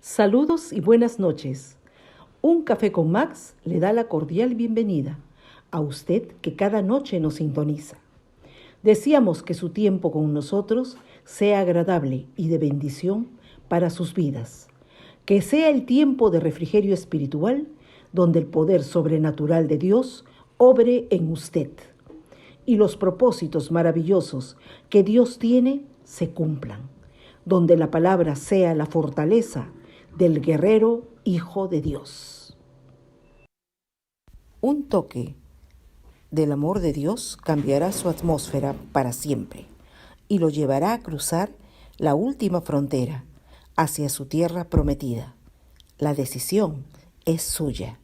Saludos y buenas noches. Un café con Max le da la cordial bienvenida a usted que cada noche nos sintoniza. Deseamos que su tiempo con nosotros sea agradable y de bendición para sus vidas. Que sea el tiempo de refrigerio espiritual donde el poder sobrenatural de Dios obre en usted y los propósitos maravillosos que Dios tiene se cumplan, donde la palabra sea la fortaleza del guerrero Hijo de Dios. Un toque del amor de Dios cambiará su atmósfera para siempre y lo llevará a cruzar la última frontera hacia su tierra prometida. La decisión es suya.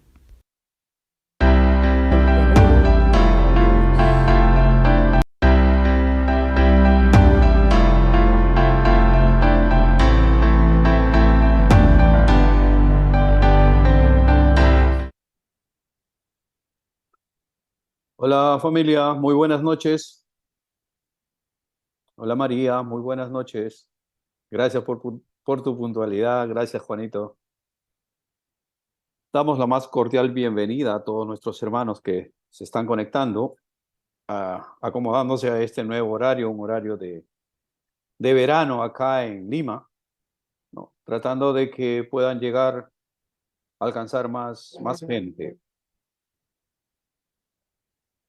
Hola familia, muy buenas noches. Hola María, muy buenas noches. Gracias por tu puntualidad, gracias Juanito. Damos la más cordial bienvenida a todos nuestros hermanos que se están conectando, acomodándose a este nuevo horario, un horario de verano acá en Lima, ¿no? Tratando de que puedan llegar a alcanzar más gente.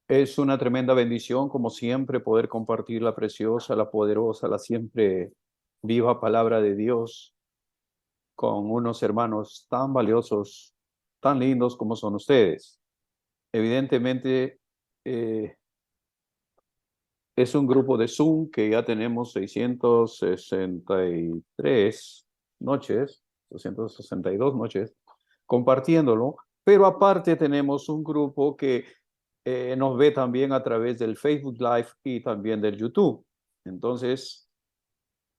Es una tremenda bendición, como siempre, poder compartir la preciosa, la poderosa, la siempre viva palabra de Dios con unos hermanos tan valiosos, tan lindos como son ustedes. Evidentemente, eh, es un grupo de Zoom que ya tenemos 663 noches, 662 noches compartiéndolo, pero aparte tenemos un grupo que nos ve también a través del Facebook Live y también del YouTube. Entonces,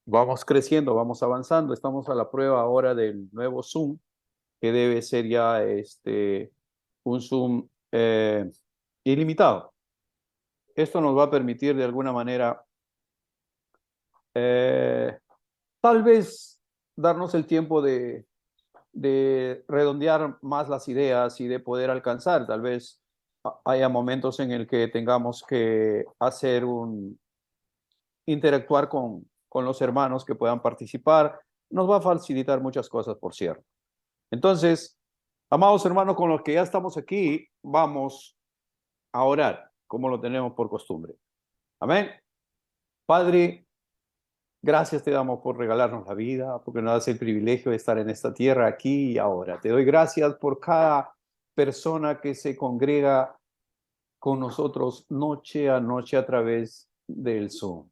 vamos creciendo, vamos avanzando. Estamos a la prueba ahora del nuevo Zoom, que debe ser ya un Zoom ilimitado. Esto nos va a permitir de alguna manera eh, tal vez darnos el tiempo de redondear más las ideas y de poder alcanzar. Tal vez haya momentos en el que tengamos que interactuar con los hermanos que puedan participar. Nos va a facilitar muchas cosas, por cierto. Entonces, amados hermanos, con los que ya estamos aquí, vamos a orar, como lo tenemos por costumbre. Amén. Padre, gracias te damos por regalarnos la vida, porque nos das el privilegio de estar en esta tierra aquí y ahora. Te doy gracias por cada persona que se congrega con nosotros noche a noche a través del Zoom.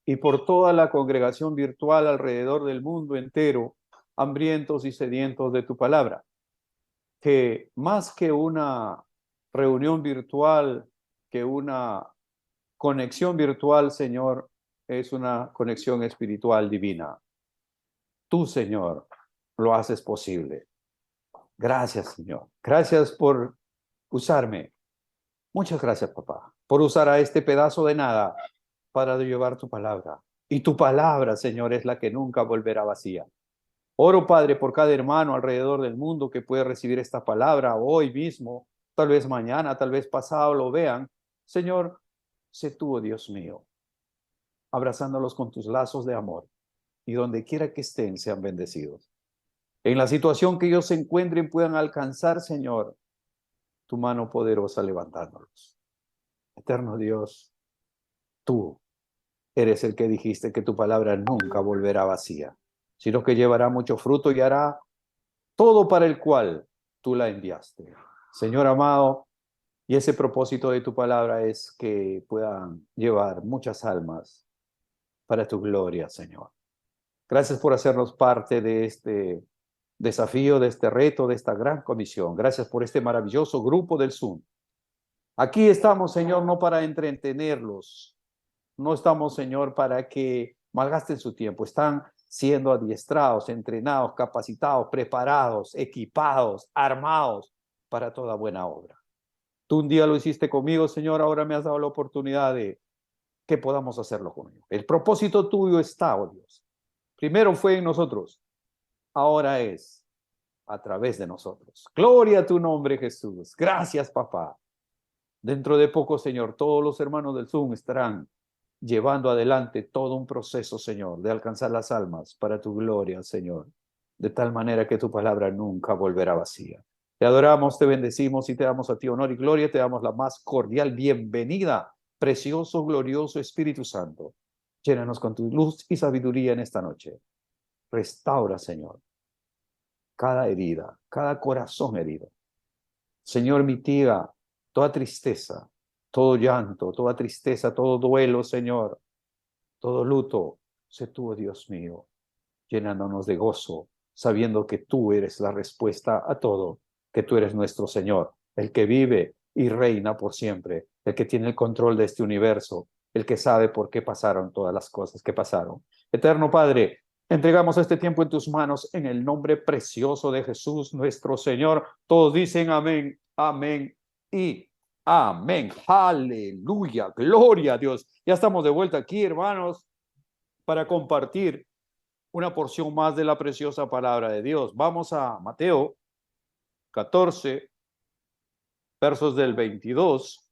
Y por toda la congregación virtual alrededor del mundo entero, hambrientos y sedientos de tu palabra. Que más que una reunión virtual, que una conexión virtual, Señor, es una conexión espiritual divina. Tú, Señor, lo haces posible. Gracias, Señor. Gracias por usarme. Muchas gracias, papá, por usar a este pedazo de nada para llevar tu palabra. Y tu palabra, Señor, es la que nunca volverá vacía. Oro, Padre, por cada hermano alrededor del mundo que puede recibir esta palabra hoy mismo, tal vez mañana, tal vez pasado lo vean. Señor, sé tú, oh Dios mío, abrazándolos con tus lazos de amor y donde quiera que estén sean bendecidos. En la situación que ellos se encuentren puedan alcanzar, Señor, tu mano poderosa levantándolos. Eterno Dios, tú eres el que dijiste que tu palabra nunca volverá vacía, sino que llevará mucho fruto y hará todo para el cual tú la enviaste. Señor amado, y ese propósito de tu palabra es que puedan llevar muchas almas para tu gloria, Señor. Gracias por hacernos parte de este desafío, de este reto, de esta gran comisión. Gracias por este maravilloso grupo del Zoom. Aquí estamos, Señor, no para entretenerlos. No estamos, Señor, para que malgasten su tiempo. Están siendo adiestrados, entrenados, capacitados, preparados, equipados, armados para toda buena obra. Tú un día lo hiciste conmigo, Señor, ahora me has dado la oportunidad de que podamos hacerlo conmigo. El propósito tuyo está, oh Dios. Primero fue en nosotros ahora es a través de nosotros. Gloria a tu nombre, Jesús. Gracias, papá. Dentro de poco, Señor, todos los hermanos del Zoom estarán llevando adelante todo un proceso, Señor, de alcanzar las almas para tu gloria, Señor, de tal manera que tu palabra nunca volverá vacía. Te adoramos, te bendecimos y te damos a ti honor y gloria, te damos la más cordial bienvenida, precioso, glorioso Espíritu Santo. Llénanos con tu luz y sabiduría en esta noche. Restaura, Señor, cada herida, cada corazón herido. Señor, mitiga toda tristeza, todo llanto, toda tristeza, todo duelo, Señor, todo luto. Sé tú, oh Dios mío, llenándonos de gozo, sabiendo que tú eres la respuesta a todo, que tú eres nuestro Señor, el que vive y reina por siempre, el que tiene el control de este universo, el que sabe por qué pasaron todas las cosas que pasaron. Eterno Padre, entregamos este tiempo en tus manos en el nombre precioso de Jesús, nuestro Señor. Todos dicen amén, amén y amén. Aleluya, gloria a Dios. Ya estamos de vuelta aquí, hermanos, para compartir una porción más de la preciosa palabra de Dios. Vamos a Mateo 14, versos del 22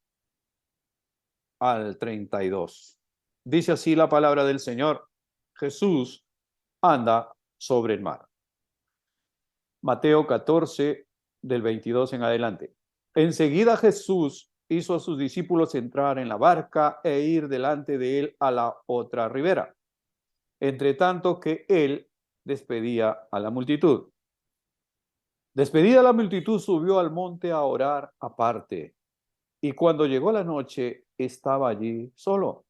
al 32. Dice así la palabra del Señor: Jesús anda sobre el mar. Mateo 14, del 22 en adelante. Enseguida Jesús hizo a sus discípulos entrar en la barca e ir delante de él a la otra ribera, entre tanto que él despedía a la multitud. Despedida la multitud, subió al monte a orar aparte, y cuando llegó la noche, estaba allí solo.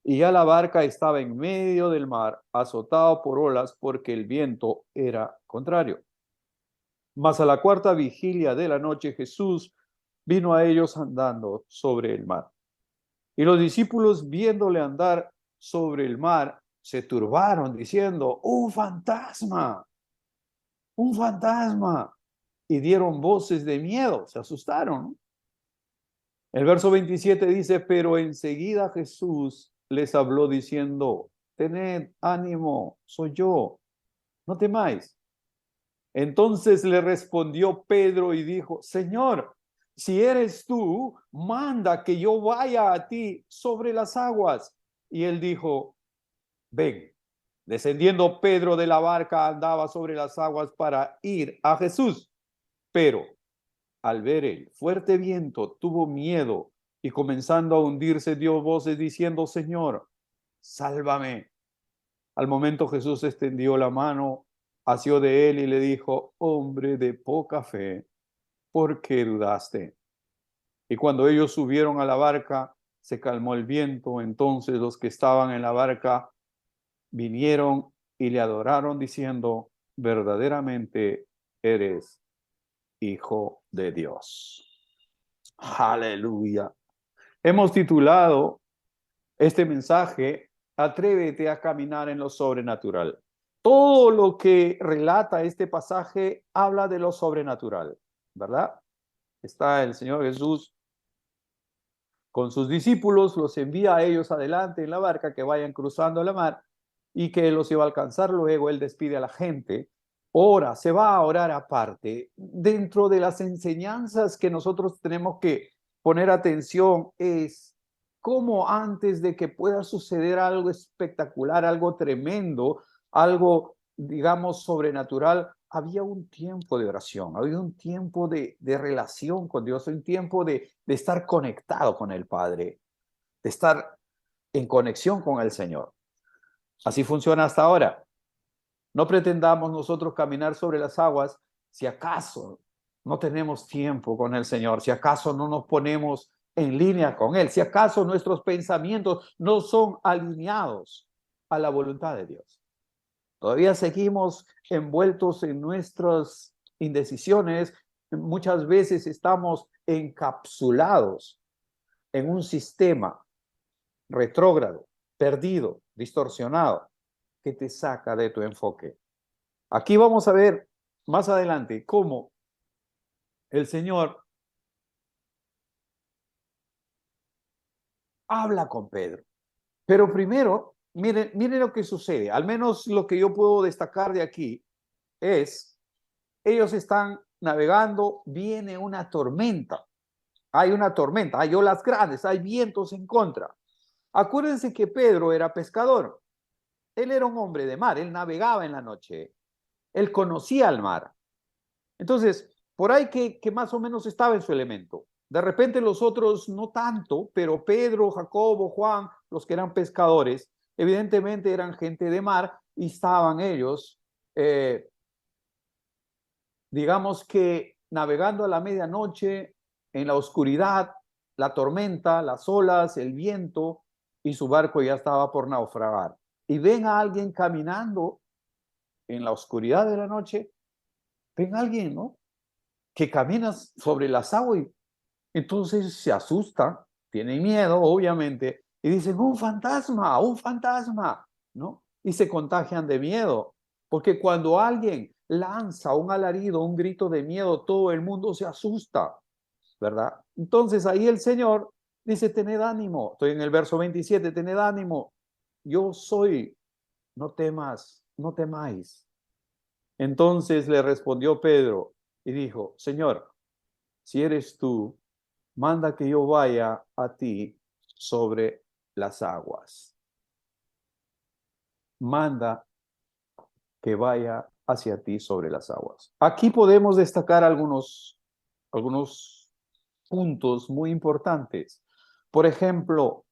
Y ya la barca estaba en medio del mar, azotado por olas, porque el viento era contrario. Mas a la cuarta vigilia de la noche, Jesús vino a ellos andando sobre el mar. Y los discípulos, viéndole andar sobre el mar, se turbaron, diciendo: ¡un fantasma! ¡Un fantasma! Y dieron voces de miedo, se asustaron. El verso 27 dice: pero enseguida Jesús les habló diciendo: tened ánimo, soy yo, no temáis. Entonces le respondió Pedro y dijo: Señor, si eres tú, manda que yo vaya a ti sobre las aguas. Y él dijo: ven. Descendiendo Pedro de la barca, andaba sobre las aguas para ir a Jesús. Pero al ver el fuerte viento, tuvo miedo y, comenzando a hundirse, dio voces diciendo: Señor, sálvame. Al momento Jesús extendió la mano, asió de él y le dijo: hombre de poca fe, ¿por qué dudaste? Y cuando ellos subieron a la barca, se calmó el viento. Entonces los que estaban en la barca vinieron y le adoraron diciendo: verdaderamente eres Hijo de Dios. Aleluya. Hemos titulado este mensaje: Atrévete a caminar en lo sobrenatural. Todo lo que relata este pasaje habla de lo sobrenatural, ¿verdad? Está el Señor Jesús con sus discípulos, los envía a ellos adelante en la barca, que vayan cruzando la mar y que los iba a alcanzar. Luego él despide a la gente, ora, se va a orar aparte. Dentro de las enseñanzas que nosotros tenemos que poner atención es cómo, antes de que pueda suceder algo espectacular, algo tremendo, algo, digamos, sobrenatural, había un tiempo de oración, había un tiempo de relación con Dios, un tiempo de estar conectado con el Padre, de estar en conexión con el Señor. Así funciona hasta ahora. No pretendamos nosotros caminar sobre las aguas si acaso no tenemos tiempo con el Señor, si acaso no nos ponemos en línea con Él, si acaso nuestros pensamientos no son alineados a la voluntad de Dios. Todavía seguimos envueltos en nuestras indecisiones. Muchas veces estamos encapsulados en un sistema retrógrado, perdido, distorsionado, que te saca de tu enfoque. Aquí vamos a ver más adelante cómo el Señor habla con Pedro. Pero primero, miren lo que sucede, al menos lo que yo puedo destacar de aquí, es, ellos están navegando, viene una tormenta. Hay una tormenta, hay olas grandes, hay vientos en contra. Acuérdense que Pedro era pescador. Él era un hombre de mar, él navegaba en la noche, él conocía el mar. Entonces, por ahí que más o menos estaba en su elemento. De repente los otros no tanto, pero Pedro, Jacobo, Juan, los que eran pescadores, evidentemente eran gente de mar y estaban ellos, digamos que navegando a la medianoche en la oscuridad, la tormenta, las olas, el viento, y su barco ya estaba por naufragar. Y ven a alguien caminando en la oscuridad de la noche, ven a alguien, ¿no? Que camina sobre las aguas y entonces se asustan, tienen miedo, obviamente, y dicen, un fantasma, ¿no? Y se contagian de miedo, porque cuando alguien lanza un alarido, un grito de miedo, todo el mundo se asusta, ¿verdad? Entonces ahí el Señor dice, tened ánimo, estoy en el verso 27, tened ánimo, yo soy, no temas, no temáis. Entonces le respondió Pedro y dijo, Señor, si eres tú, manda que yo vaya a ti sobre las aguas. Manda que vaya hacia ti sobre las aguas. Aquí podemos destacar algunos puntos muy importantes. Por ejemplo,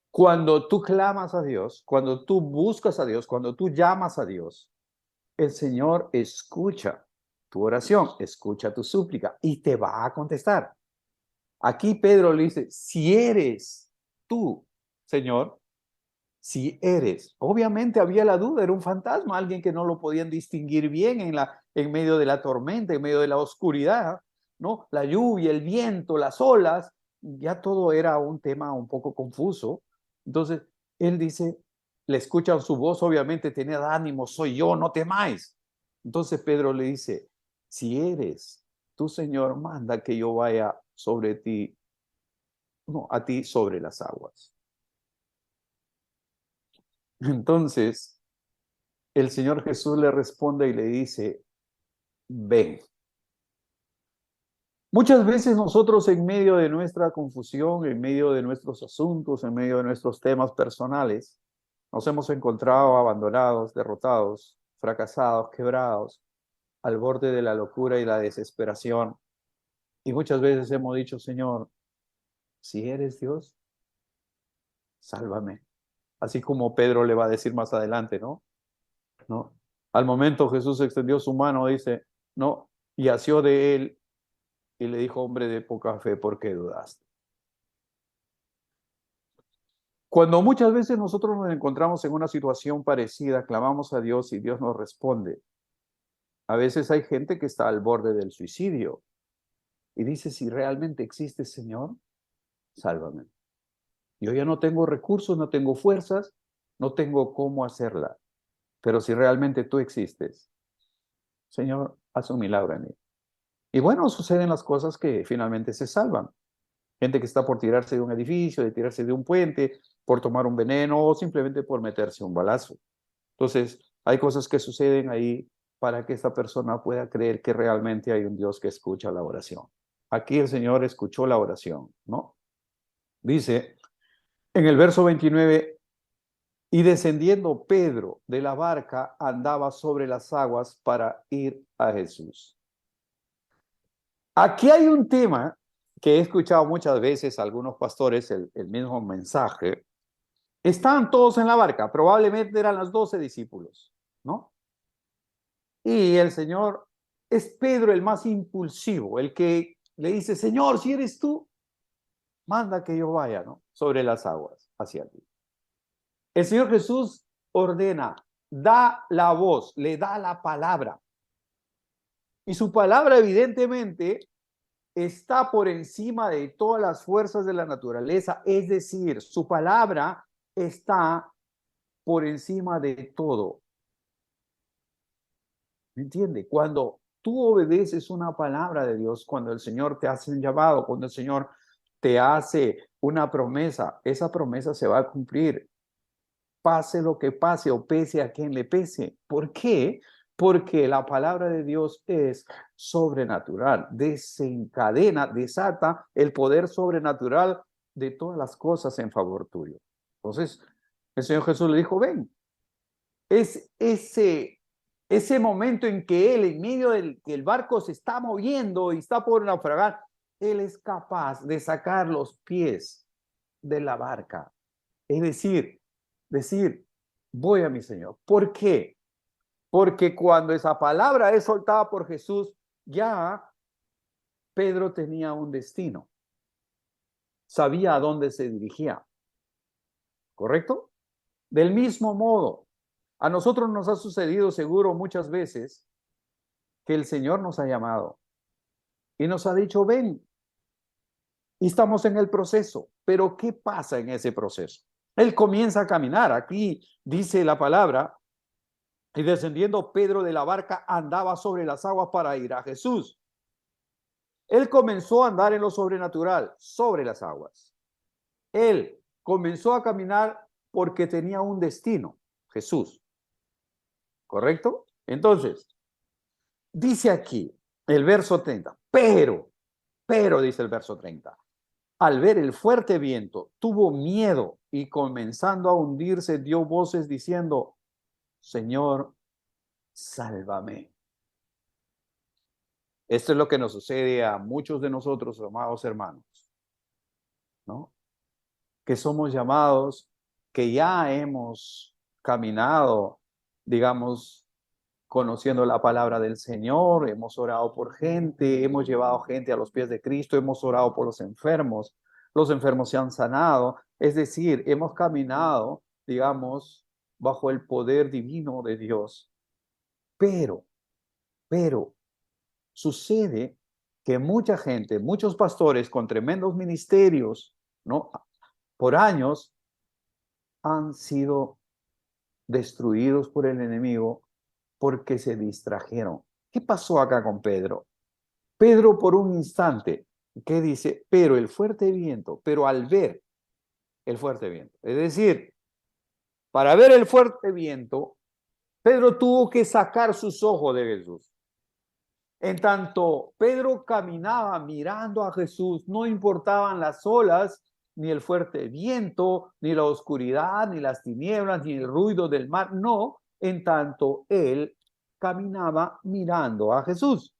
cuando tú clamas a Dios, cuando tú buscas a Dios, cuando tú llamas a Dios, el Señor escucha tu oración, escucha tu súplica y te va a contestar. Aquí Pedro le dice, si eres tú, Señor, si eres. Obviamente había la duda, era un fantasma, alguien que no lo podían distinguir bien en medio de la tormenta, en medio de la oscuridad, ¿no? La lluvia, el viento, las olas, ya todo era un tema un poco confuso. Entonces, él dice, le escuchan su voz, obviamente, tened ánimo, soy yo, no temáis. Entonces Pedro le dice, si eres tú, Señor, manda que yo vaya sobre ti, no, a ti sobre las aguas. Entonces, el Señor Jesús le responde y le dice, ven. Muchas veces nosotros en medio de nuestra confusión, en medio de nuestros asuntos, en medio de nuestros temas personales, nos hemos encontrado abandonados, derrotados, fracasados, quebrados, al borde de la locura y la desesperación. Y muchas veces hemos dicho, Señor, si eres Dios, sálvame. Así como Pedro le va a decir más adelante, ¿no? ¿No? Al momento Jesús extendió su mano, dice, no, y asió de él y le dijo, hombre de poca fe, ¿por qué dudaste? Cuando muchas veces nosotros nos encontramos en una situación parecida, clamamos a Dios y Dios nos responde. A veces hay gente que está al borde del suicidio y dice, si realmente existe Señor, sálvame. Yo ya no tengo recursos, no tengo fuerzas, no tengo cómo hacerla. Pero si realmente tú existes, Señor, haz un milagro en mí. Y bueno, suceden las cosas que finalmente se salvan. Gente que está por tirarse de un edificio, de tirarse de un puente, por tomar un veneno o simplemente por meterse un balazo. Entonces, hay cosas que suceden ahí para que esta persona pueda creer que realmente hay un Dios que escucha la oración. Aquí el Señor escuchó la oración, ¿no? Dice en el verso 29, y descendiendo Pedro de la barca andaba sobre las aguas para ir a Jesús. Aquí hay un tema que he escuchado muchas veces a algunos pastores, el mismo mensaje. Estaban todos en la barca, probablemente eran los 12 discípulos, ¿no? Y el Señor es Pedro el más impulsivo, el que le dice, Señor, si eres tú, manda que yo vaya, ¿no? Sobre las aguas hacia ti. El Señor Jesús ordena, da la voz, le da la palabra. Y su palabra evidentemente está por encima de todas las fuerzas de la naturaleza, es decir, su palabra está por encima de todo. ¿Me entiende? Cuando tú obedeces una palabra de Dios, cuando el Señor te hace un llamado, cuando el Señor te hace una promesa, esa promesa se va a cumplir, pase lo que pase o pese a quien le pese. ¿Por qué? porque la palabra de Dios es sobrenatural, desencadena, desata el poder sobrenatural de todas las cosas en favor tuyo. Entonces, el Señor Jesús le dijo, ven, es ese momento en que Él, en medio del que el barco se está moviendo y está por naufragar, Él es capaz de sacar los pies de la barca. Es decir, voy a mi Señor. ¿Por qué? Porque cuando esa palabra es soltada por Jesús, ya Pedro tenía un destino. Sabía a dónde se dirigía. ¿Correcto? Del mismo modo, a nosotros nos ha sucedido seguro muchas veces que el Señor nos ha llamado y nos ha dicho, ven, y estamos en el proceso. Pero ¿qué pasa en ese proceso? Él comienza a caminar. Aquí dice la palabra, y descendiendo Pedro de la barca andaba sobre las aguas para ir a Jesús. Él comenzó a andar en lo sobrenatural, sobre las aguas. Él comenzó a caminar porque tenía un destino, Jesús. ¿Correcto? Entonces, dice aquí el verso 30, pero, dice el verso 30, al ver el fuerte viento, tuvo miedo y comenzando a hundirse, dio voces diciendo, Señor, sálvame. Esto es lo que nos sucede a muchos de nosotros, amados hermanos, ¿no? Que somos llamados, que ya hemos caminado, digamos, conociendo la palabra del Señor, hemos orado por gente, hemos llevado gente a los pies de Cristo, hemos orado por los enfermos se han sanado, es decir, hemos caminado, digamos, bajo el poder divino de Dios. Pero, sucede que mucha gente, muchos pastores con tremendos ministerios, ¿no? Por años han sido destruidos por el enemigo porque se distrajeron. ¿Qué pasó acá con Pedro? Pedro por un instante, ¿qué dice? Pero el fuerte viento, pero al ver el fuerte viento, es decir, para ver el fuerte viento, Pedro tuvo que sacar sus ojos de Jesús. En tanto Pedro caminaba mirando a Jesús, no importaban las olas, ni el fuerte viento, ni la oscuridad, ni las tinieblas, ni el ruido del mar, no, en tanto él caminaba mirando a Jesús.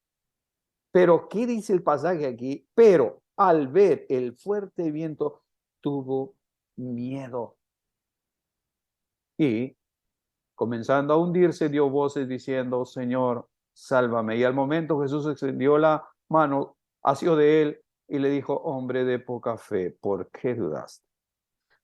Pero, ¿qué dice el pasaje aquí? Pero al ver el fuerte viento, tuvo miedo. Y comenzando a hundirse, dio voces diciendo, Señor, sálvame. Y al momento Jesús extendió la mano, asió de él y le dijo, hombre de poca fe, ¿por qué dudaste?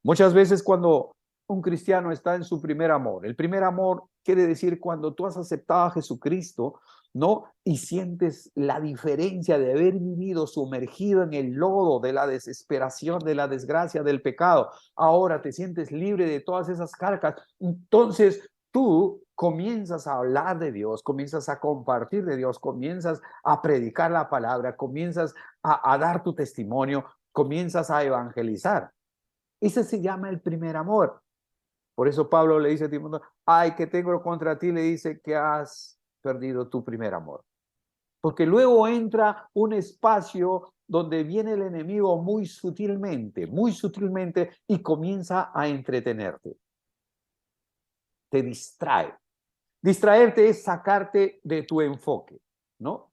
Muchas veces cuando un cristiano está en su primer amor, el primer amor quiere decir cuando tú has aceptado a Jesucristo, ¿no? Y sientes la diferencia de haber vivido sumergido en el lodo de la desesperación, de la desgracia, del pecado. Ahora te sientes libre de todas esas cargas. Entonces tú comienzas a hablar de Dios, comienzas a compartir de Dios, comienzas a predicar la palabra, comienzas a dar tu testimonio, comienzas a evangelizar. Ese se llama el primer amor. Por eso Pablo le dice a Timoteo, ay, que tengo contra ti, le dice que has perdido tu primer amor. Porque luego entra un espacio donde viene el enemigo muy sutilmente, y comienza a entretenerte. Te distrae. Distraerte es sacarte de tu enfoque, ¿no?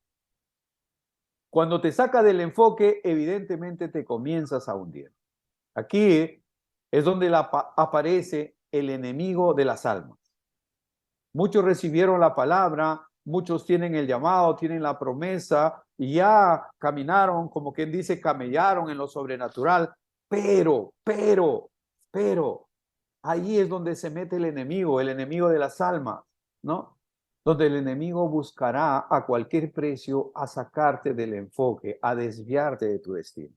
Cuando te saca del enfoque, evidentemente te comienzas a hundir. Aquí es donde aparece el enemigo de las almas. Muchos recibieron la palabra, muchos tienen el llamado, tienen la promesa y ya caminaron, como quien dice, camellaron en lo sobrenatural, pero, ahí es donde se mete el enemigo de las almas, ¿no? Donde el enemigo buscará a cualquier precio a sacarte del enfoque, a desviarte de tu destino.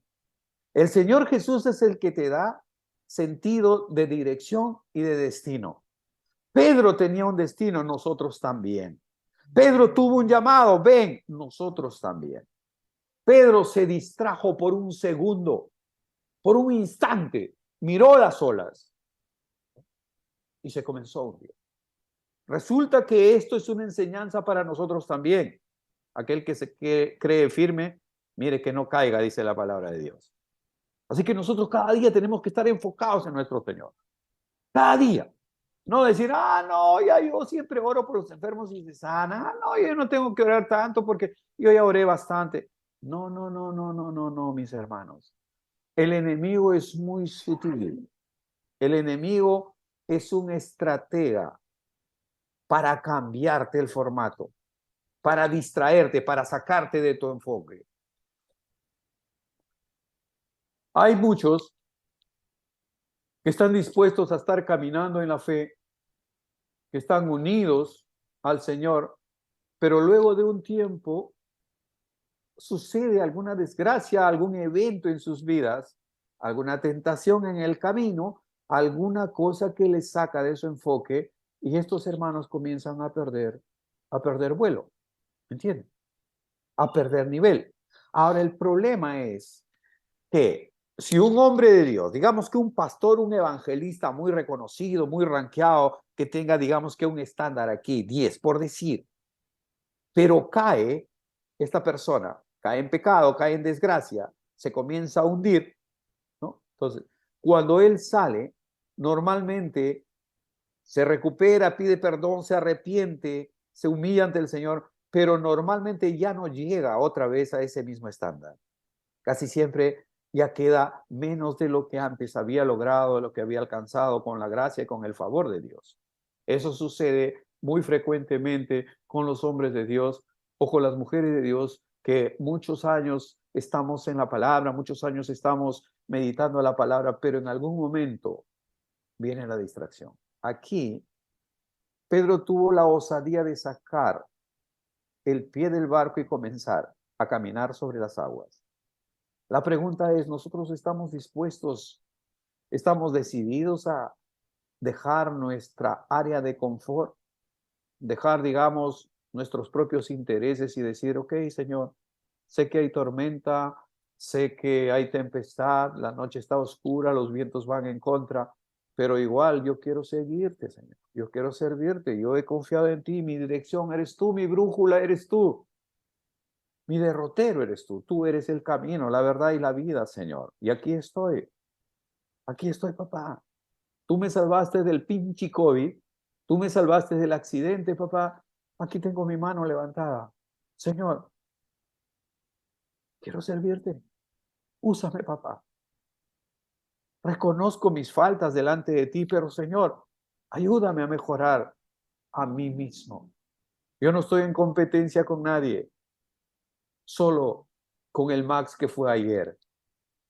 El Señor Jesús es el que te da sentido de dirección y de destino. Pedro tenía un destino, nosotros también. Pedro tuvo un llamado, ven, nosotros también. Pedro se distrajo por un segundo, por un instante, miró las olas y se comenzó a hundir. Resulta que esto es una enseñanza para nosotros también. Aquel que se cree firme, mire que no caiga, dice la palabra de Dios. Así que nosotros cada día tenemos que estar enfocados en nuestro Señor. Cada día. No decir, no, ya yo siempre oro por los enfermos y se sanan. No, yo no tengo que orar tanto porque yo ya oré bastante. No, no, no, no, no, no, no, mis hermanos. El enemigo es muy sutil. El enemigo es un estratega para cambiarte el formato, para distraerte, para sacarte de tu enfoque. Hay muchos que están dispuestos a estar caminando en la fe, que están unidos al Señor, pero luego de un tiempo sucede alguna desgracia, algún evento en sus vidas, alguna tentación en el camino, alguna cosa que les saca de su enfoque y estos hermanos comienzan a perder vuelo, ¿entienden? A perder nivel. Ahora el problema es que si un hombre de Dios, digamos que un pastor, un evangelista muy reconocido, muy rankeado, que tenga, digamos que un estándar aquí, 10, por decir, pero cae esta persona, cae en pecado, cae en desgracia, se comienza a hundir, ¿no? Entonces, cuando él sale, normalmente se recupera, pide perdón, se arrepiente, se humilla ante el Señor, pero normalmente ya no llega otra vez a ese mismo estándar. Casi siempre ya queda menos de lo que antes había logrado, de lo que había alcanzado con la gracia y con el favor de Dios. Eso sucede muy frecuentemente con los hombres de Dios o con las mujeres de Dios que muchos años estamos en la palabra, muchos años estamos meditando la palabra, pero en algún momento viene la distracción. Aquí, Pedro tuvo la osadía de sacar el pie del barco y comenzar a caminar sobre las aguas. La pregunta es, ¿nosotros estamos dispuestos, estamos decididos a dejar nuestra área de confort, dejar, digamos, nuestros propios intereses y decir, ok, Señor, sé que hay tormenta, sé que hay tempestad, la noche está oscura, los vientos van en contra, pero igual yo quiero seguirte, Señor, yo quiero servirte, yo he confiado en ti, mi dirección eres tú, mi brújula eres tú. Mi derrotero eres tú eres el camino, la verdad y la vida, Señor. Y aquí estoy, papá. Tú me salvaste del pinche COVID, tú me salvaste del accidente, papá. Aquí tengo mi mano levantada. Señor, quiero servirte. Úsame, papá. Reconozco mis faltas delante de ti, pero Señor, ayúdame a mejorar a mí mismo. Yo no estoy en competencia con nadie, solo con el Max que fue ayer.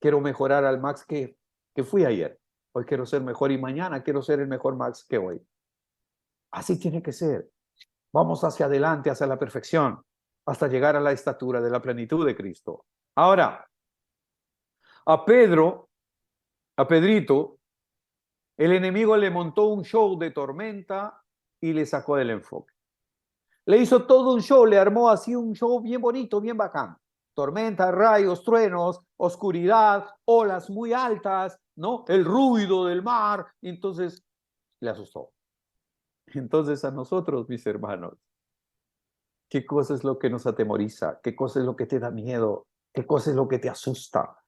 Quiero mejorar al Max que fui ayer. Hoy quiero ser mejor y mañana quiero ser el mejor Max que hoy. Así tiene que ser. Vamos hacia adelante, hacia la perfección, hasta llegar a la estatura de la plenitud de Cristo. Ahora, a Pedrito, el enemigo le montó un show de tormenta y le sacó del enfoque. Le hizo todo un show, le armó así un show bien bonito, bien bacán. Tormentas, rayos, truenos, oscuridad, olas muy altas, ¿no? El ruido del mar. Y entonces le asustó. Entonces a nosotros, mis hermanos, ¿qué cosa es lo que nos atemoriza? ¿Qué cosa es lo que te da miedo? ¿Qué cosa es lo que te asusta?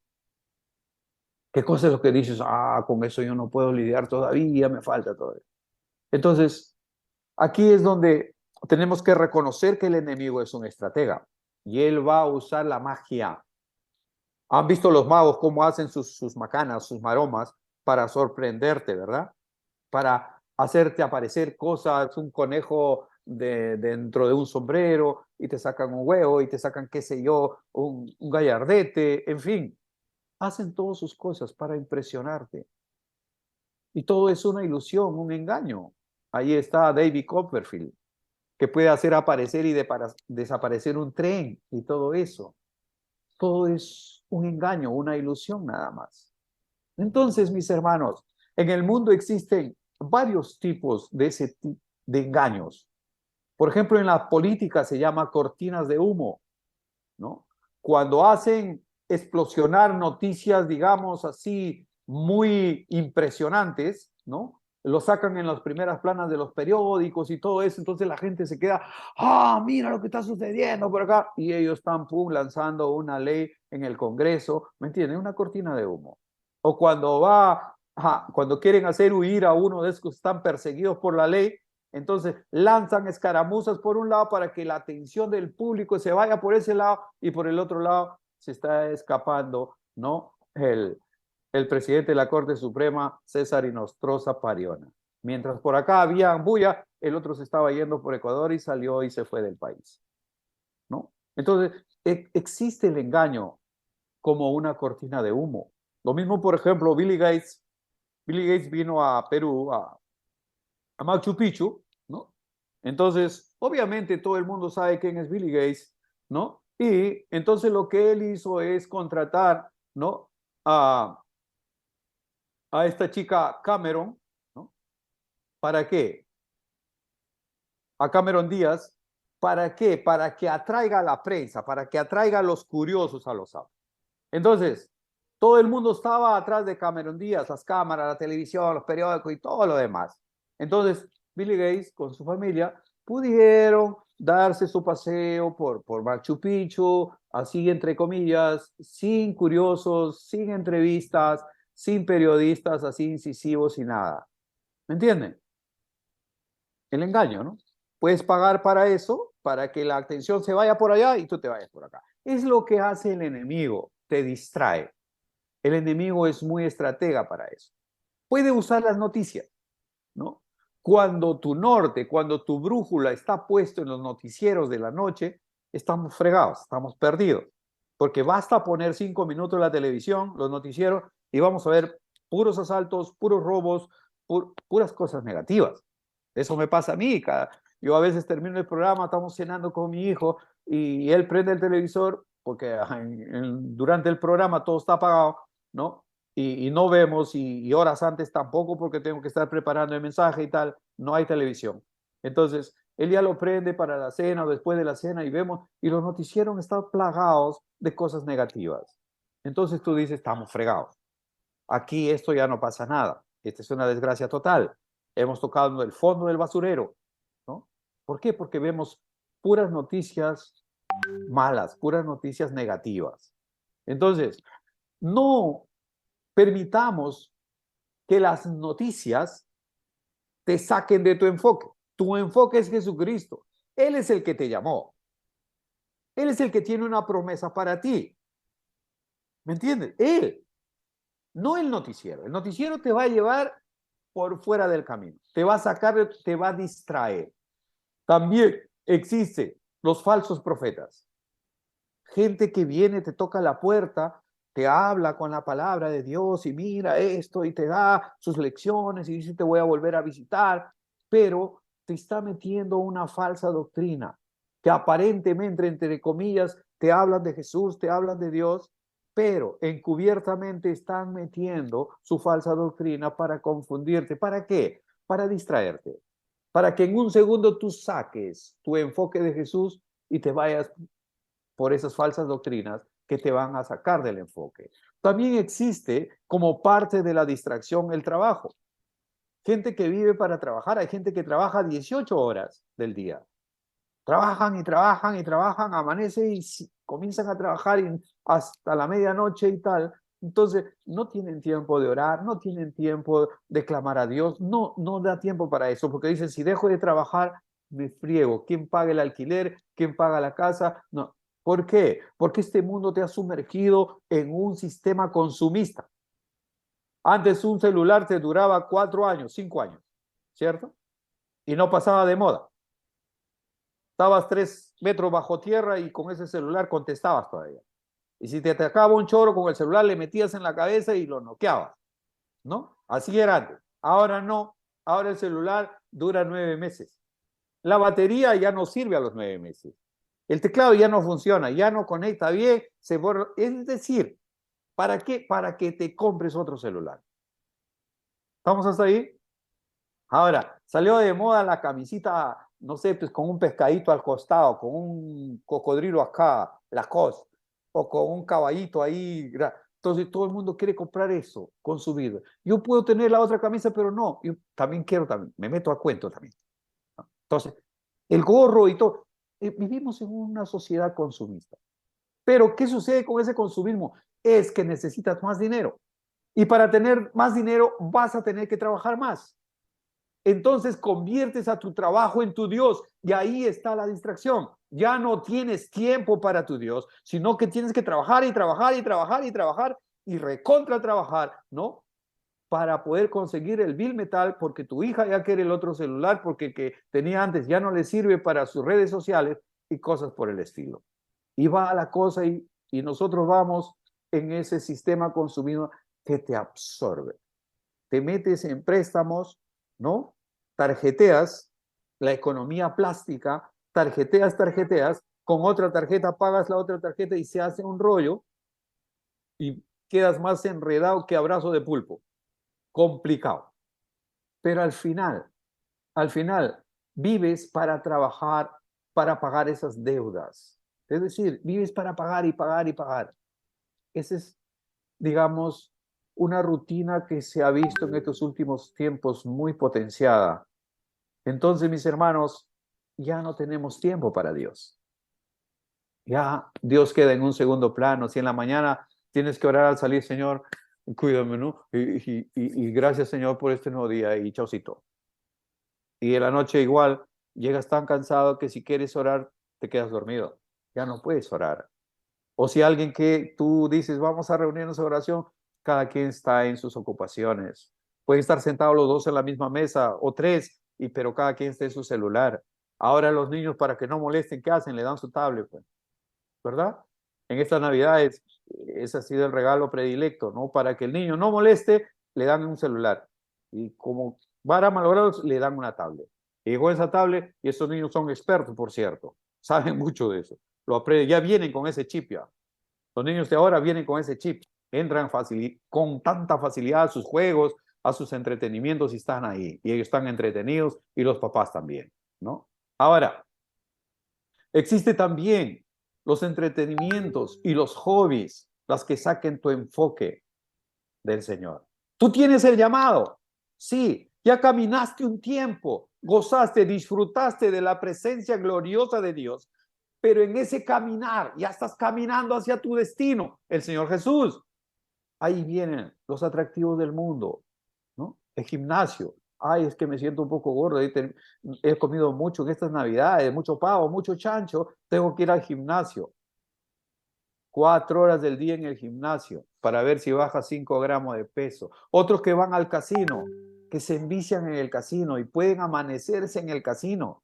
¿Qué cosa es lo que dices, con eso yo no puedo lidiar todavía, me falta todavía? Entonces, aquí es donde tenemos que reconocer que el enemigo es un estratega y él va a usar la magia. ¿Han visto los magos cómo hacen sus macanas, sus maromas para sorprenderte, verdad? Para hacerte aparecer cosas, un conejo dentro de un sombrero y te sacan un huevo y te sacan, qué sé yo, un gallardete, en fin. Hacen todas sus cosas para impresionarte. Y todo es una ilusión, un engaño. Ahí está David Copperfield, que puede hacer aparecer y desaparecer un tren y todo eso. Todo es un engaño, una ilusión nada más. Entonces, mis hermanos, en el mundo existen varios tipos de engaños. Por ejemplo, en la política se llama cortinas de humo, ¿no? Cuando hacen explosionar noticias, digamos así, muy impresionantes, ¿no? lo sacan en las primeras planas de los periódicos y todo eso, entonces la gente se queda, mira lo que está sucediendo por acá, y ellos están lanzando una ley en el Congreso, ¿me entienden? Una cortina de humo. O cuando quieren hacer huir a uno de esos que están perseguidos por la ley, entonces lanzan escaramuzas por un lado para que la atención del público se vaya por ese lado y por el otro lado se está escapando, ¿no? El presidente de la Corte Suprema, César Inostroza Pariona. Mientras por acá había bulla, el otro se estaba yendo por Ecuador y salió y se fue del país, ¿no? Entonces, existe el engaño como una cortina de humo. Lo mismo, por ejemplo, Billy Gates. Billy Gates vino a Perú, a Machu Picchu, ¿no? Entonces, obviamente todo el mundo sabe quién es Billy Gates, ¿no? Y entonces lo que él hizo es contratar, ¿no? A esta chica Cameron, ¿no? ¿Para qué? A Cameron Díaz, ¿para qué? Para que atraiga a la prensa, para que atraiga a los curiosos a los autos. Entonces, todo el mundo estaba atrás de Cameron Díaz, las cámaras, la televisión, los periódicos y todo lo demás. Entonces, Billy Gates con su familia pudieron darse su paseo por Machu Picchu, así entre comillas, sin curiosos, sin entrevistas, sin periodistas así incisivos y nada. ¿Me entienden? El engaño, ¿no? Puedes pagar para eso, para que la atención se vaya por allá y tú te vayas por acá. Es lo que hace el enemigo, te distrae. El enemigo es muy estratega para eso. Puede usar las noticias, ¿no? Cuando tu norte, cuando tu brújula está puesto en los noticieros de la noche, estamos fregados, estamos perdidos. Porque basta poner 5 minutos en la televisión, los noticieros, y vamos a ver puros asaltos, puros robos, puras cosas negativas. Eso me pasa a mí. Yo a veces termino el programa, estamos cenando con mi hijo y él prende el televisor porque durante el programa todo está apagado, ¿no? Y no vemos y horas antes tampoco porque tengo que estar preparando el mensaje y tal, no hay televisión. Entonces, él ya lo prende para la cena o después de la cena y vemos, y los noticieros están plagados de cosas negativas. Entonces tú dices, estamos fregados. Aquí esto ya no pasa nada. Esta es una desgracia total. Hemos tocado el fondo del basurero, ¿no? ¿Por qué? Porque vemos puras noticias malas, puras noticias negativas. Entonces, no permitamos que las noticias te saquen de tu enfoque. Tu enfoque es Jesucristo. Él es el que te llamó. Él es el que tiene una promesa para ti. ¿Me entiendes? Él, no el noticiero. El noticiero te va a llevar por fuera del camino. Te va a sacar, te va a distraer. También existen los falsos profetas. Gente que viene, te toca la puerta, te habla con la palabra de Dios y mira esto y te da sus lecciones y dice te voy a volver a visitar, pero te está metiendo una falsa doctrina que aparentemente, entre comillas, te hablan de Jesús, te hablan de Dios, pero encubiertamente están metiendo su falsa doctrina para confundirte. ¿Para qué? Para distraerte. Para que en un segundo tú saques tu enfoque de Jesús y te vayas por esas falsas doctrinas que te van a sacar del enfoque. También existe como parte de la distracción el trabajo. Gente que vive para trabajar, hay gente que trabaja 18 horas del día. Trabajan y trabajan y trabajan, amanece y comienzan a trabajar hasta la medianoche y tal. Entonces, no tienen tiempo de orar, no tienen tiempo de clamar a Dios, no da tiempo para eso, porque dicen, si dejo de trabajar, me friego. ¿Quién paga el alquiler? ¿Quién paga la casa? No. ¿Por qué? Porque este mundo te ha sumergido en un sistema consumista. Antes un celular te duraba 4 años, 5 años, ¿cierto? Y no pasaba de moda. Estabas 3 metros bajo tierra y con ese celular contestabas todavía. Y si te atacaba un choro con el celular, le metías en la cabeza y lo noqueabas, ¿no? Así era antes. Ahora no. Ahora el celular dura 9 meses. La batería ya no sirve a los 9 meses. El teclado ya no funciona, ya no conecta bien, se borra. Es decir, ¿para qué? Para que te compres otro celular. ¿Estamos hasta ahí? Ahora, salió de moda la camisita, no sé, pues con un pescadito al costado, con un cocodrilo acá, Lacoste, o con un caballito ahí. Entonces todo el mundo quiere comprar eso con su vida. Yo puedo tener la otra camisa, pero no, yo también quiero, también me meto a cuento también. Entonces, el gorro y todo. Vivimos en una sociedad consumista. Pero, ¿qué sucede con ese consumismo? Es que necesitas más dinero. Y para tener más dinero vas a tener que trabajar más. Entonces conviertes a tu trabajo en tu Dios y ahí está la distracción. Ya no tienes tiempo para tu Dios, sino que tienes que trabajar y trabajar y trabajar y trabajar y recontra trabajar, ¿no? Para poder conseguir el bill metal porque tu hija ya quiere el otro celular porque el que tenía antes ya no le sirve para sus redes sociales y cosas por el estilo. Y va la cosa y nosotros vamos en ese sistema consumido que te absorbe. Te metes en préstamos, ¿no? Tarjeteas, la economía plástica, tarjeteas, con otra tarjeta pagas la otra tarjeta y se hace un rollo y quedas más enredado que abrazo de pulpo. Complicado. Pero al final, vives para trabajar, para pagar esas deudas. Es decir, vives para pagar y pagar y pagar. Esa es, digamos, una rutina que se ha visto en estos últimos tiempos muy potenciada. Entonces, mis hermanos, ya no tenemos tiempo para Dios. Ya Dios queda en un segundo plano. Si en la mañana tienes que orar al salir, Señor, cuídame, ¿no? Y gracias, Señor, por este nuevo día y chaucito. Y en la noche igual, llegas tan cansado que si quieres orar, te quedas dormido. Ya no puedes orar. O si alguien que tú dices, vamos a reunirnos a oración, cada quien está en sus ocupaciones. Pueden estar sentados los dos en la misma mesa o tres, pero cada quien está en su celular. Ahora los niños, para que no molesten, ¿qué hacen? Le dan su tablet, pues, ¿verdad? En estas Navidades, ese ha sido el regalo predilecto, ¿no? Para que el niño no moleste, le dan un celular. Y como vara malogrados, le dan una tablet. Y llegó esa tablet, y esos niños son expertos, por cierto. Saben mucho de eso. Lo aprenden, ya vienen con ese chip ya. Los niños de ahora vienen con ese chip. Entran con tanta facilidad a sus juegos, a sus entretenimientos y están ahí. Y ellos están entretenidos y los papás también, ¿no? Ahora, existe también los entretenimientos y los hobbies, las que saquen tu enfoque del Señor. Tú tienes el llamado, sí, ya caminaste un tiempo, gozaste, disfrutaste de la presencia gloriosa de Dios, pero en ese caminar ya estás caminando hacia tu destino, el Señor Jesús. Ahí vienen los atractivos del mundo, ¿no? El gimnasio. Ay, es que me siento un poco gordo, he comido mucho en estas Navidades, mucho pavo, mucho chancho, tengo que ir al gimnasio. 4 horas del día en el gimnasio para ver si baja 5 gramos de peso. Otros que van al casino, que se envician en el casino y pueden amanecerse en el casino,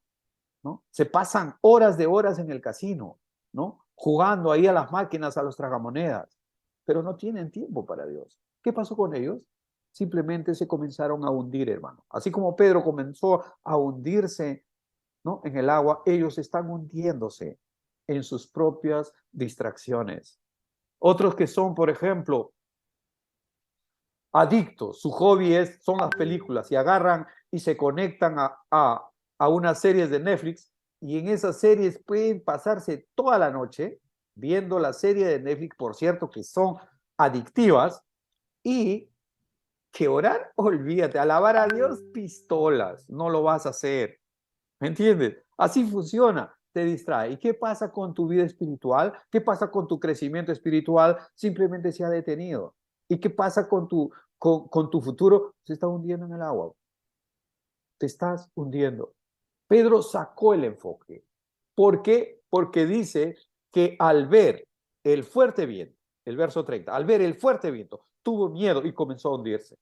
¿no? Se pasan horas de horas en el casino, ¿no? Jugando ahí a las máquinas, a los tragamonedas, pero no tienen tiempo para Dios. ¿Qué pasó con ellos? Simplemente se comenzaron a hundir, hermano. Así como Pedro comenzó a hundirse, ¿no? En el agua, ellos están hundiéndose en sus propias distracciones. Otros que son, por ejemplo, adictos, su hobby son las películas y agarran y se conectan a unas series de Netflix y en esas series pueden pasarse toda la noche viendo la serie de Netflix, por cierto, que son adictivas y que orar, olvídate, alabar a Dios, pistolas, no lo vas a hacer. ¿Me entiendes? Así funciona, te distrae. ¿Y qué pasa con tu vida espiritual? ¿Qué pasa con tu crecimiento espiritual? Simplemente se ha detenido. ¿Y qué pasa con tu futuro? Se está hundiendo en el agua. Te estás hundiendo. Pedro sacó el enfoque. ¿Por qué? Porque dice que al ver el fuerte viento, el verso 30, al ver el fuerte viento, tuvo miedo y comenzó a hundirse.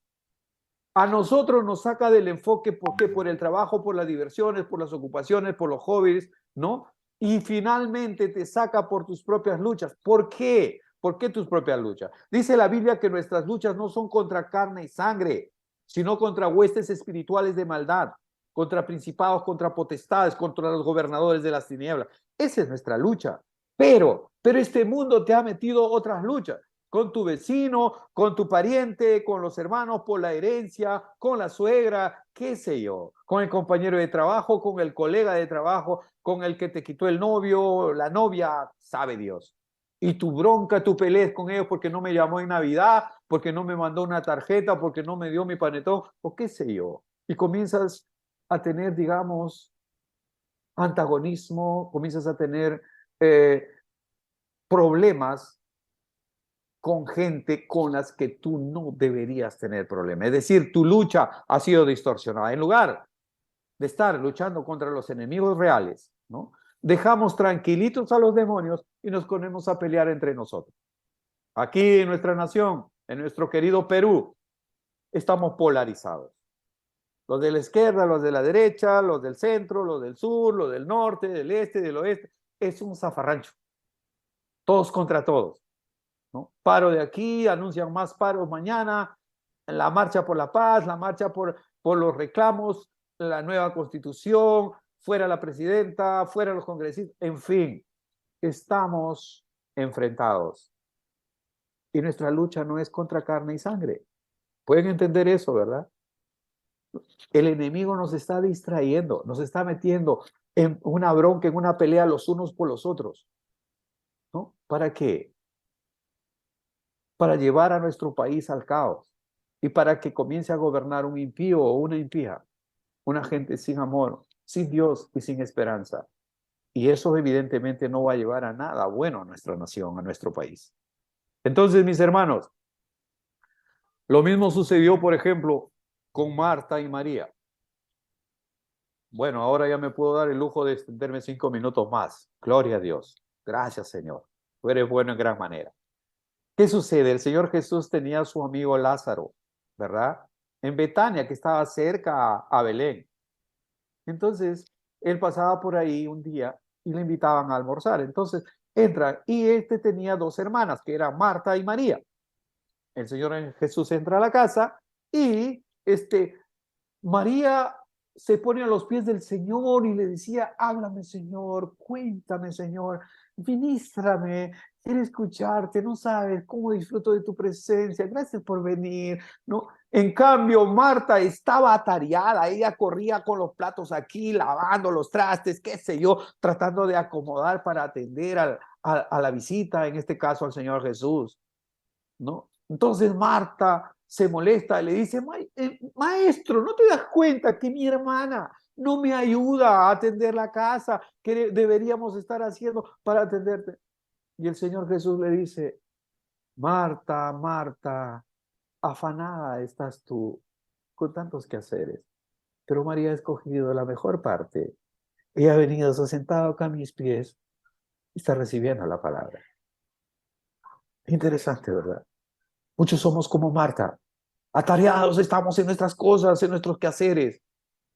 A nosotros nos saca del enfoque, ¿por qué? Por el trabajo, por las diversiones, por las ocupaciones, por los hobbies, ¿no? Y finalmente te saca por tus propias luchas. ¿Por qué? ¿Por qué tus propias luchas? Dice la Biblia que nuestras luchas no son contra carne y sangre, sino contra huestes espirituales de maldad, contra principados, contra potestades, contra los gobernadores de las tinieblas. Esa es nuestra lucha. Pero este mundo te ha metido otras luchas con tu vecino, con tu pariente, con los hermanos por la herencia, con la suegra, qué sé yo, con el compañero de trabajo, con el colega de trabajo, con el que te quitó el novio, la novia, sabe Dios. y tu bronca, tú pelees con ellos porque no me llamó en Navidad, porque no me mandó una tarjeta, porque no me dio mi panetón, o qué sé yo. Y comienzas a tener, digamos, antagonismo, comienzas a tener problemas con gente con las que tú no deberías tener problemas. Es decir, tu lucha ha sido distorsionada. En lugar de estar luchando contra los enemigos reales, ¿no? Dejamos tranquilitos a los demonios y nos ponemos a pelear entre nosotros. Aquí en nuestra nación, en nuestro querido Perú, estamos polarizados. Los de la izquierda, los de la derecha, los del centro, los del sur, los del norte, del este, del oeste. Es un zafarrancho. Todos contra todos, ¿no? Paro de aquí, anuncian más paros mañana, la marcha por la paz, la marcha por los reclamos, la nueva constitución, fuera la presidenta, fuera los congresistas, en fin, estamos enfrentados. Y nuestra lucha no es contra carne y sangre. Pueden entender eso, ¿verdad? El enemigo nos está distrayendo, nos está metiendo en una bronca, en una pelea los unos por los otros, ¿no? ¿Para qué? Para llevar a nuestro país al caos y para que comience a gobernar un impío o una impía, una gente sin amor, sin Dios y sin esperanza. Y eso evidentemente no va a llevar a nada bueno a nuestra nación, a nuestro país. Entonces, mis hermanos, lo mismo sucedió, por ejemplo, con Marta y María. Bueno, ahora ya me puedo dar el lujo de extenderme 5 minutos más. Gloria a Dios. Gracias, Señor. Tú eres bueno en gran manera. ¿Qué sucede? El Señor Jesús tenía a su amigo Lázaro, ¿verdad? En Betania, que estaba cerca a Belén. Entonces, él pasaba por ahí un día y le invitaban a almorzar. Entonces, entra y este tenía 2 hermanas, que eran Marta y María. El Señor Jesús entra a la casa y María se pone a los pies del Señor y le decía, háblame, Señor, cuéntame, Señor, ministrame, quiero escucharte, no sabes cómo disfruto de tu presencia, gracias por venir, ¿no? En cambio, Marta estaba atareada, ella corría con los platos aquí, lavando los trastes, qué sé yo, tratando de acomodar para atender a la visita, en este caso al Señor Jesús, ¿no? Entonces Marta se molesta y le dice, maestro, ¿no te das cuenta que mi hermana no me ayuda a atender la casa? ¿Qué deberíamos estar haciendo para atenderte? Y el Señor Jesús le dice, Marta, Marta, afanada estás tú con tantos quehaceres, pero María ha escogido la mejor parte. Ella ha venido, se ha sentado acá a mis pies y está recibiendo la palabra. Interesante, ¿verdad? Muchos somos como Marta, atareados estamos en nuestras cosas, en nuestros quehaceres,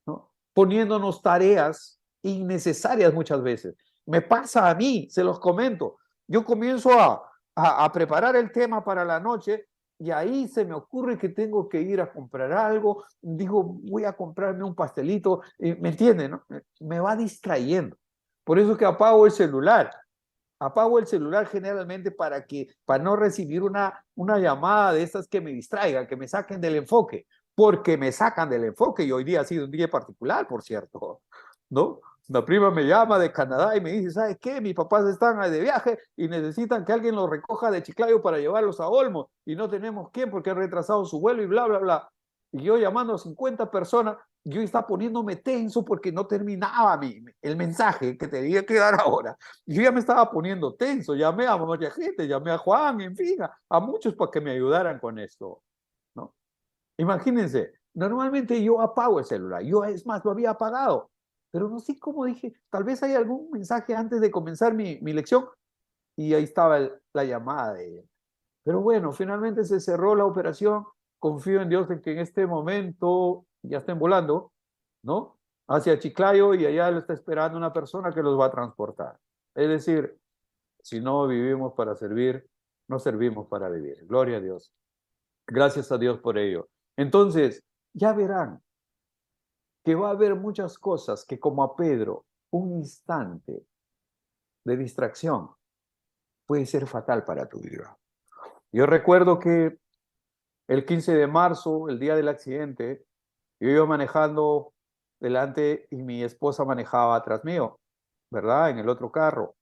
¿no? Poniéndonos tareas innecesarias muchas veces. Me pasa a mí, se los comento. Yo comienzo a preparar el tema para la noche y ahí se me ocurre que tengo que ir a comprar algo. Digo, voy a comprarme un pastelito, ¿me entienden? ¿No? Me va distrayendo. Por eso que apago el celular. Apago el celular generalmente para no recibir una llamada de estas que me distraigan, que me saquen del enfoque, porque me sacan del enfoque y hoy día ha sido un día particular, por cierto, ¿no? La prima me llama de Canadá y me dice, ¿sabes qué? Mis papás están de viaje y necesitan que alguien los recoja de Chiclayo para llevarlos a Olmos y no tenemos quién porque han retrasado su vuelo y bla, bla, bla. Y yo llamando a 50 personas, yo estaba poniéndome tenso porque no terminaba el mensaje que tenía que dar ahora. Yo ya me estaba poniendo tenso, llamé a mucha gente, llamé a Juan, en fin, a muchos para que me ayudaran con esto, ¿no? Imagínense, normalmente yo apago el celular, yo es más, lo había apagado, pero no sé cómo dije, tal vez hay algún mensaje antes de comenzar mi lección y ahí estaba la llamada de ella. Pero bueno, finalmente se cerró la operación, confío en Dios en que en este momento ya estén volando, ¿no? Hacia Chiclayo y allá lo está esperando una persona que los va a transportar. Es decir, si no vivimos para servir, no servimos para vivir. Gloria a Dios. Gracias a Dios por ello. Entonces, ya verán que va a haber muchas cosas que como a Pedro, un instante de distracción puede ser fatal para tu vida. Yo recuerdo que el 15 de marzo, el día del accidente, yo iba manejando delante y mi esposa manejaba atrás mío, ¿verdad? En el otro carro.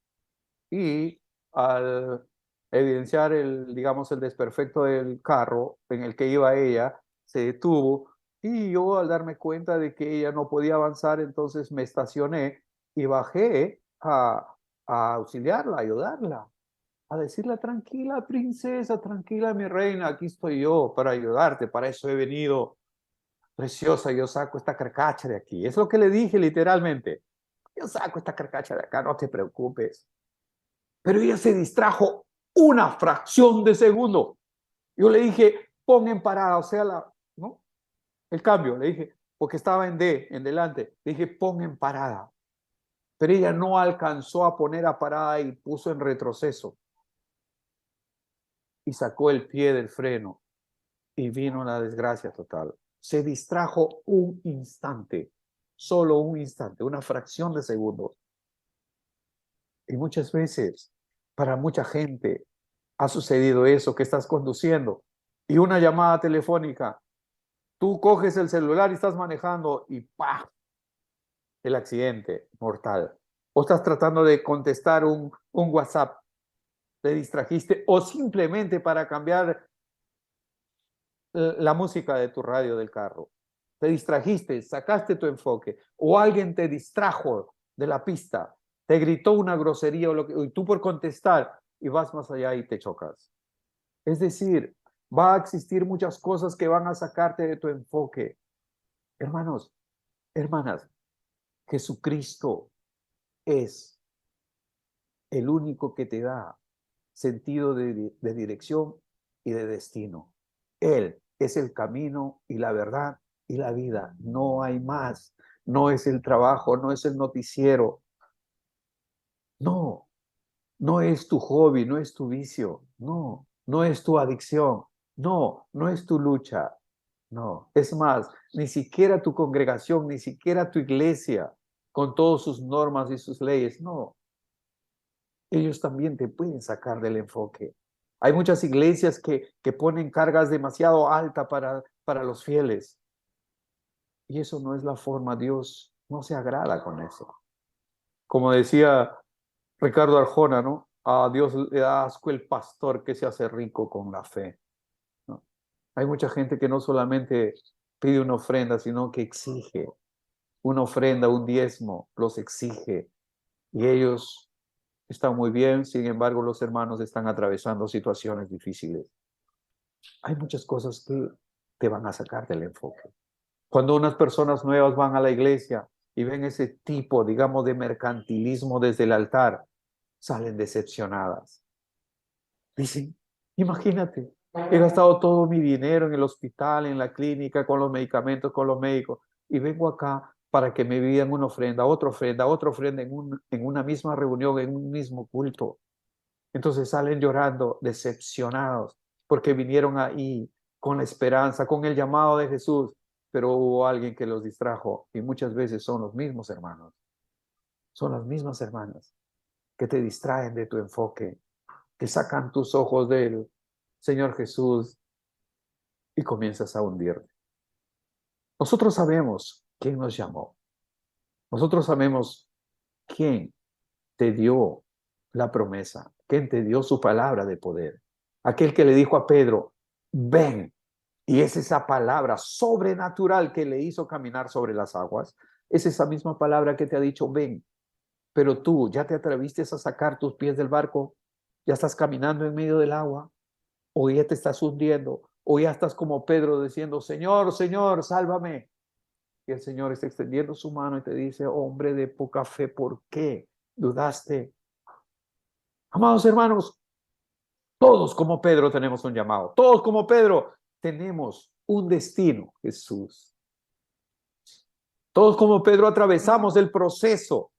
Y al evidenciar digamos, el desperfecto del carro en el que iba ella, se detuvo y yo al darme cuenta de que ella no podía avanzar, entonces me estacioné y bajé a auxiliarla, a ayudarla, a decirle, tranquila princesa, tranquila mi reina, aquí estoy yo para ayudarte, para eso he venido, preciosa, yo saco esta carcacha de aquí. Es lo que le dije literalmente. Yo saco esta carcacha de acá, no te preocupes. Pero ella se distrajo una fracción de segundo. Yo le dije, pon en parada, o sea, ¿no? El cambio, le dije, porque estaba en D, en delante. Le dije, pon en parada. Pero ella no alcanzó a poner a parada y puso en retroceso. Y sacó el pie del freno y vino la desgracia total. Se distrajo un instante, solo un instante, una fracción de segundos. Y muchas veces, para mucha gente, ha sucedido eso, que estás conduciendo y una llamada telefónica, tú coges el celular y estás manejando y ¡pah! El accidente mortal. O estás tratando de contestar un WhatsApp, te distrajiste, o simplemente para cambiar la música de tu radio del carro. Te distrajiste, sacaste tu enfoque, o alguien te distrajo de la pista, te gritó una grosería o lo que, y tú por contestar y vas más allá y te chocas. Es decir, va a existir muchas cosas que van a sacarte de tu enfoque. Hermanos, hermanas, Jesucristo es el único que te da sentido de dirección y de destino. Él es el camino y la verdad y la vida. No hay más. No es el trabajo, no es el noticiero. No, no es tu hobby, no es tu vicio. No, no es tu adicción. No, no es tu lucha. No, es más, ni siquiera tu congregación, ni siquiera tu iglesia, con todas sus normas y sus leyes. No, ellos también te pueden sacar del enfoque. Hay muchas iglesias que ponen cargas demasiado altas para los fieles. Y eso no es la forma. Dios no se agrada con eso. Como decía Ricardo Arjona, ¿no? A Dios le da asco el pastor que se hace rico con la fe, ¿no? Hay mucha gente que no solamente pide una ofrenda, sino que exige una ofrenda, un diezmo, los exige. Y ellos están muy bien, sin embargo, los hermanos están atravesando situaciones difíciles. Hay muchas cosas que te van a sacar del enfoque. Cuando unas personas nuevas van a la iglesia y ven ese tipo, digamos, de mercantilismo desde el altar, salen decepcionadas. Dicen, imagínate, he gastado todo mi dinero en el hospital, en la clínica, con los medicamentos, con los médicos, y vengo acá para que me pidan una ofrenda, otra ofrenda en una misma reunión, en un mismo culto. Entonces salen llorando, decepcionados, porque vinieron ahí con la esperanza, con el llamado de Jesús, pero hubo alguien que los distrajo y muchas veces son los mismos hermanos, son las mismas hermanas que te distraen de tu enfoque, que sacan tus ojos del Señor Jesús y comienzas a hundirte. Nosotros sabemos quién nos llamó, nosotros sabemos quién te dio la promesa, quién te dio su palabra de poder. Aquel que le dijo a Pedro, ven, y es esa palabra sobrenatural que le hizo caminar sobre las aguas, es esa misma palabra que te ha dicho, ven, pero tú ya te atreviste a sacar tus pies del barco, ya estás caminando en medio del agua, o ya te estás hundiendo, o ya estás como Pedro diciendo, Señor, Señor, sálvame. Y el Señor está extendiendo su mano y te dice, hombre de poca fe, ¿por qué dudaste? Amados hermanos, todos como Pedro tenemos un llamado. Todos como Pedro tenemos un destino, Jesús. Todos como Pedro atravesamos el proceso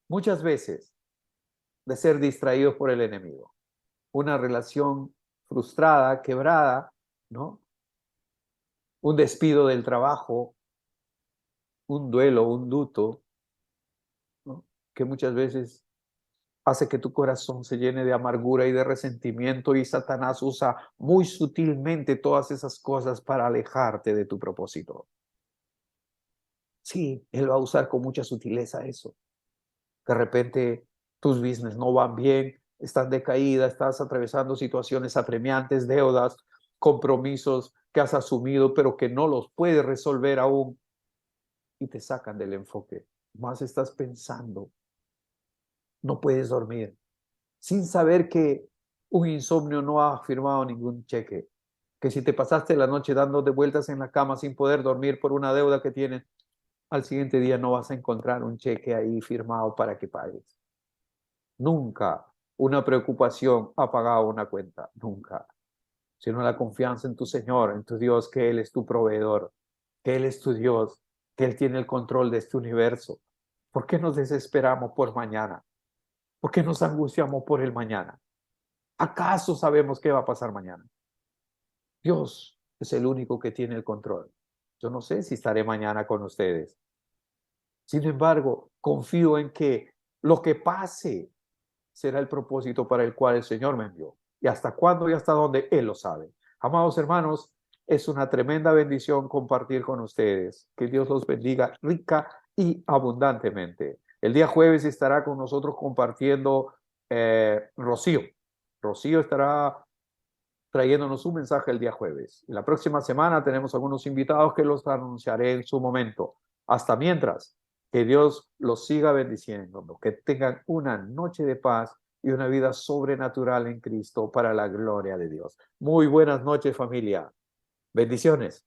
muchas veces de ser distraídos por el enemigo. Una relación frustrada, quebrada, ¿no? Un despido del trabajo, un duelo, un luto, ¿no? Que muchas veces hace que tu corazón se llene de amargura y de resentimiento y Satanás usa muy sutilmente todas esas cosas para alejarte de tu propósito. Sí, él va a usar con mucha sutileza eso. De repente tus business no van bien, estás decaída, estás atravesando situaciones apremiantes, deudas, compromisos que has asumido, pero que no los puedes resolver aún y te sacan del enfoque. Más estás pensando, no puedes dormir, sin saber que un insomnio no ha firmado ningún cheque, que si te pasaste la noche dando de vueltas en la cama sin poder dormir por una deuda que tienes, al siguiente día no vas a encontrar un cheque ahí firmado para que pagues. Nunca una preocupación ha pagado una cuenta, nunca. Sino la confianza en tu Señor, en tu Dios, que Él es tu proveedor, que Él es tu Dios, que Él tiene el control de este universo. ¿Por qué nos desesperamos por mañana? ¿Por qué nos angustiamos por el mañana? ¿Acaso sabemos qué va a pasar mañana? Dios es el único que tiene el control. Yo no sé si estaré mañana con ustedes. Sin embargo, confío en que lo que pase será el propósito para el cual el Señor me envió. Y hasta cuándo y hasta dónde Él lo sabe. Amados hermanos, es una tremenda bendición compartir con ustedes. Que Dios los bendiga rica y abundantemente. El día jueves estará con nosotros compartiendo Rocío. Rocío estará trayéndonos un mensaje el día jueves. Y la próxima semana tenemos algunos invitados que los anunciaré en su momento. Hasta mientras, que Dios los siga bendiciendo, que tengan una noche de paz y una vida sobrenatural en Cristo para la gloria de Dios. Muy buenas noches, familia. Bendiciones.